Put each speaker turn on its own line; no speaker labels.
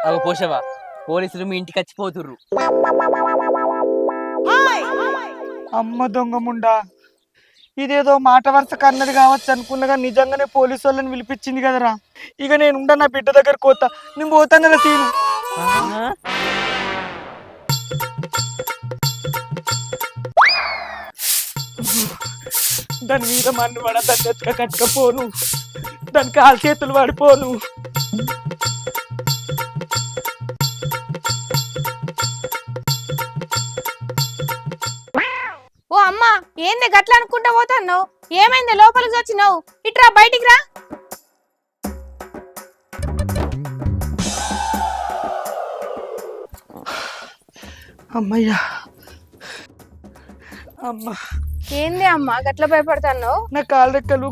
అగో పోషవా, పోలీసులు మీ ఇంటికి వచ్చిపోతుర్రు.
అమ్మ దొంగముండా, ఇదేదో మాట వరుస కన్నది కావచ్చు అనుకున్నగా నిజంగానే పోలీసు వాళ్ళని పిలిపించింది కదరా. ఇక నేను ఉండ నా బిడ్డ దగ్గర కోతా, నేను పోతాను కదా సీను. దాని మీద మన్ను పడ, దాన్ని ఎత్తుక కట్టుకపోను, దాని కాలు చేతులు పడిపోను.
ఓ అమ్మా, ఏంది గట్ల అనుకుంటా పోతాను? ఏమైంది? లోపలికి వచ్చినావు, ఇట్రా బయటికి రా.
అమ్మయ్యా, అమ్మ
ఏంది అమ్మా గట్ల భయపడతాను?
నా కాలు రెక్కలు